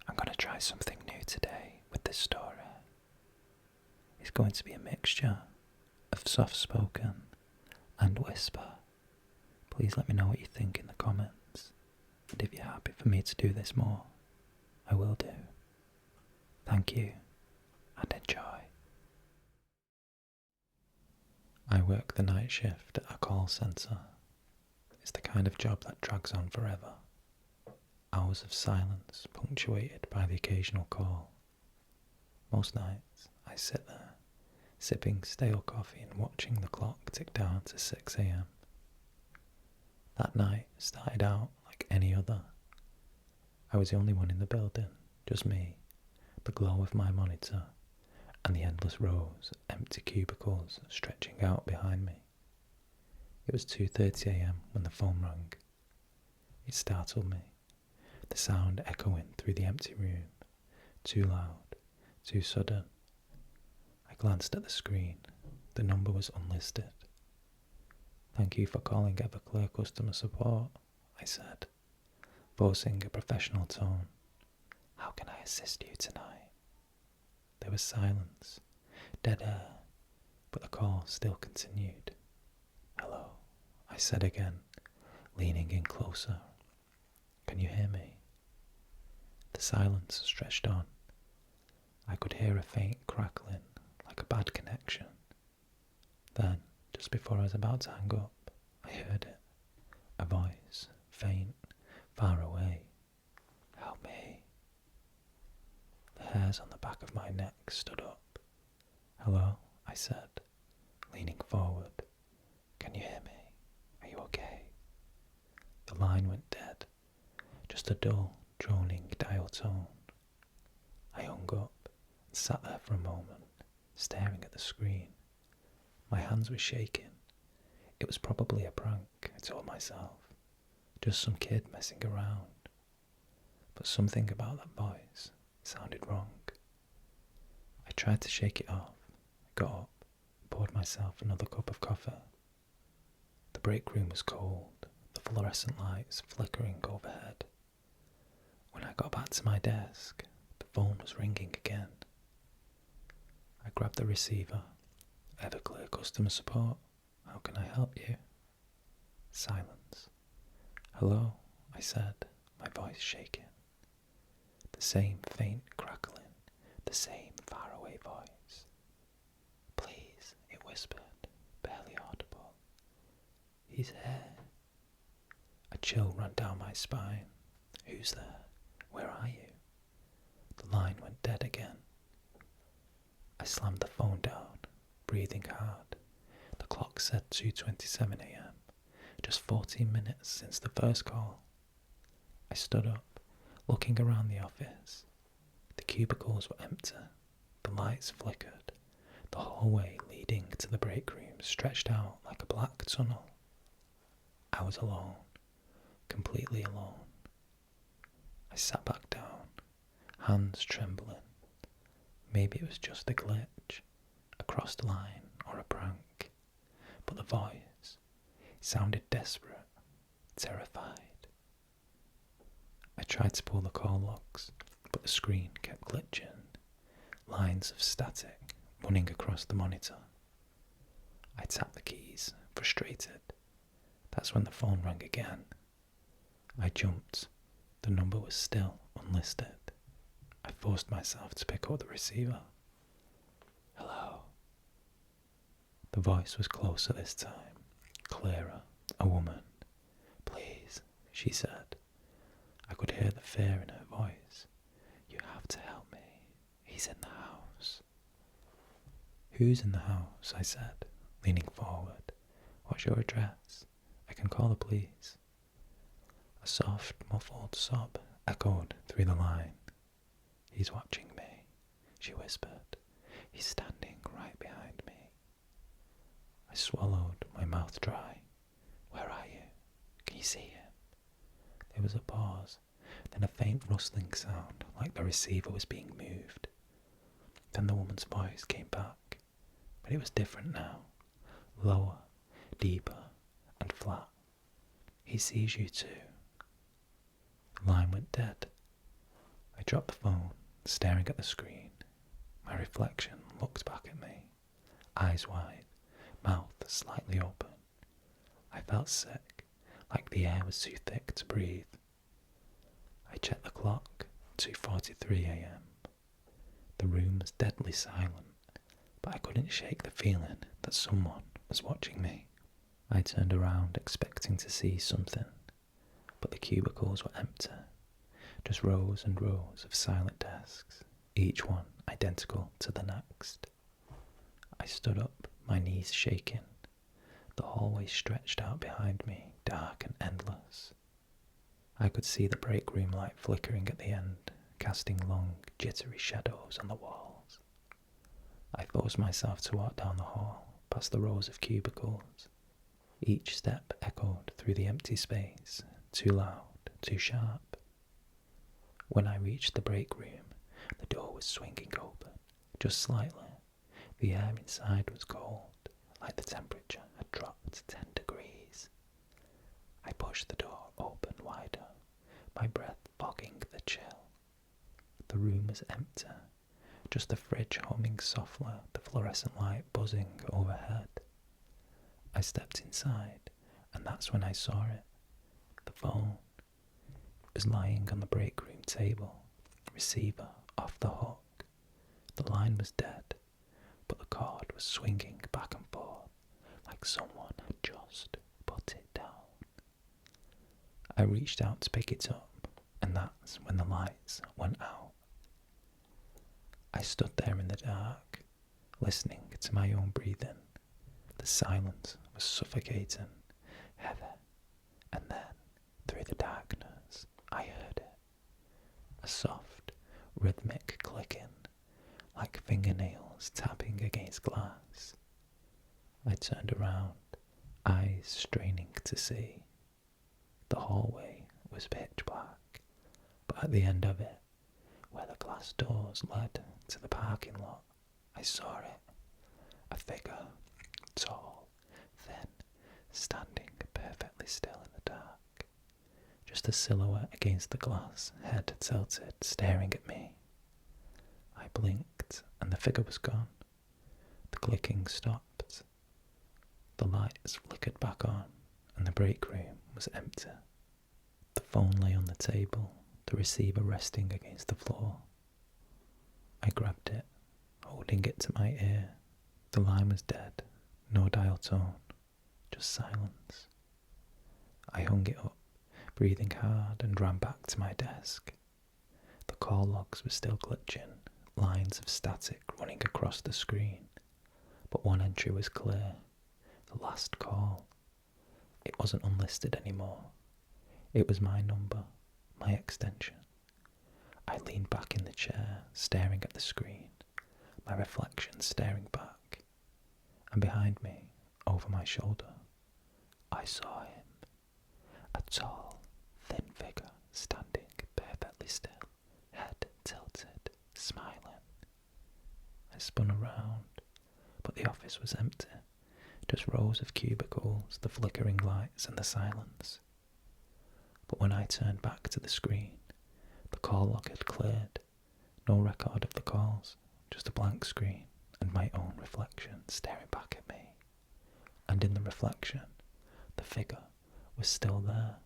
I'm going to try something new today with this story. It's going to be a mixture of soft-spoken and whisper. Please let me know what you think in the comments, and if you're happy for me to do this more, I will do. Thank you, and enjoy. I work the night shift at a call centre. It's the kind of job that drags on forever. Hours of silence punctuated by the occasional call. Most nights I sit there, sipping stale coffee and watching the clock tick down to 6 a.m. That night started out like any other. I was the only one in the building, just me, the glow of my monitor, and the endless rows of empty cubicles stretching out behind me. It was 2:30 a.m. when the phone rang. It startled me, the sound echoing through the empty room, too loud, too sudden. I glanced at the screen. The number was unlisted. "Thank you for calling Everclear Customer Support," I said, forcing a professional tone. "How can I assist you tonight?" There was silence, dead air, but the call still continued. "Hello," I said again, leaning in closer. "Can you hear me?" The silence stretched on. I could hear a faint crackling, like a bad connection. Then, just before I was about to hang up, I heard it. A voice, faint, far away. "Help me." The hairs on the back of my neck stood up. "Hello," I said, leaning forward. "Can you hear me? Are you okay?" The line went dead, just a dull, droning dial tone. I hung up and sat there for a moment, staring at the screen. My hands were shaking. It was probably a prank, I told myself. Just some kid messing around. But something about that voice sounded wrong. I tried to shake it off, got up, poured myself another cup of coffee. The break room was cold, the fluorescent lights flickering overhead. When I got back to my desk, the phone was ringing again. I grabbed the receiver. "Everclear Customer Support, how can I help you?" Silence. "Hello," I said, my voice shaking. The same faint crackling, the same faraway voice. "Please," it whispered, barely audible. "He's here." A chill ran down my spine. "Who's there? Where are you?" The line went dead again. I slammed the phone down, breathing hard. The clock said 2:27 a.m., just 14 minutes since the first call. I stood up, looking around the office. The cubicles were empty, the lights flickered, the hallway leading to the break room stretched out like a black tunnel. I was alone, completely alone. I sat back down, hands trembling. Maybe it was just a glitch, a crossed line or a prank, but the voice sounded desperate, terrified. I tried to pull the call logs, but the screen kept glitching, lines of static running across the monitor. I tapped the keys, frustrated. That's when the phone rang again. I jumped. The number was still unlisted. I forced myself to pick up the receiver. "Hello." The voice was closer this time, clearer, a woman. "Please," she said. I could hear the fear in her voice. "You have to help me. He's in the house." "Who's in the house?" I said, leaning forward. "What's your address? I can call the police." A soft, muffled sob echoed through the line. "He's watching me," she whispered. "He's standing right behind me." I swallowed, my mouth dry. "Where are you? Can you see him?" There was a pause, then a faint rustling sound like the receiver was being moved. Then the woman's voice came back, but it was different now. Lower, deeper, and flat. "He sees you too." The line went dead. I dropped the phone, staring at the screen. My reflection looked back at me, eyes wide, mouth slightly open. I felt sick, like the air was too thick to breathe. I checked the clock, 2:43 a.m. The room was deadly silent, but I couldn't shake the feeling that someone was watching me. I turned around expecting to see something, but the cubicles were empty, just rows and rows of silent desks, each one identical to the next. I stood up, my knees shaking. The hallway stretched out behind me, dark and endless. I could see the break room light flickering at the end, casting long, jittery shadows on the walls. I forced myself to walk down the hall, past the rows of cubicles. Each step echoed through the empty space, too loud, too sharp. When I reached the break room, the door was swinging open, just slightly. The air inside was cold, like the temperature had dropped 10 degrees. I pushed the door open wider, my breath fogging the chill. The room was empty, just the fridge humming softly, the fluorescent light buzzing overhead. I stepped inside, and that's when I saw it. The phone. It was lying on the break room table, receiver off the hook. The line was dead, but the cord was swinging back and forth, like someone had just put it down. I reached out to pick it up, and that's when the lights went out. I stood there in the dark, listening to my own breathing. The silence was suffocating, heavy, and then, through the darkness, I heard it. A soft, rhythmic clicking, like fingernails tapping against glass. I turned around, eyes straining to see. The hallway was pitch black, but at the end of it, where the glass doors led to the parking lot, I saw it. A figure, tall, thin, standing perfectly still in the dark. Just a silhouette against the glass, head tilted, staring at me. I blinked, and the figure was gone. The clicking stopped. The lights flickered back on, and the break room was empty. The phone lay on the table, the receiver resting against the floor. I grabbed it, holding it to my ear. The line was dead, no dial tone, just silence. I hung it up, breathing hard, and ran back to my desk. The call logs were still glitching, lines of static running across the screen, but one entry was clear. The last call. It wasn't unlisted anymore. It was my number, my extension. I leaned back in the chair, staring at the screen, my reflection staring back. And behind me, over my shoulder, I saw him. A tall, thin figure standing perfectly still, head tilted, smiling. I spun around, but the office was empty. Just rows of cubicles, the flickering lights and the silence. But when I turned back to the screen, the call log had cleared. No record of the calls, just a blank screen and my own reflection staring back at me. And in the reflection, the figure was still there,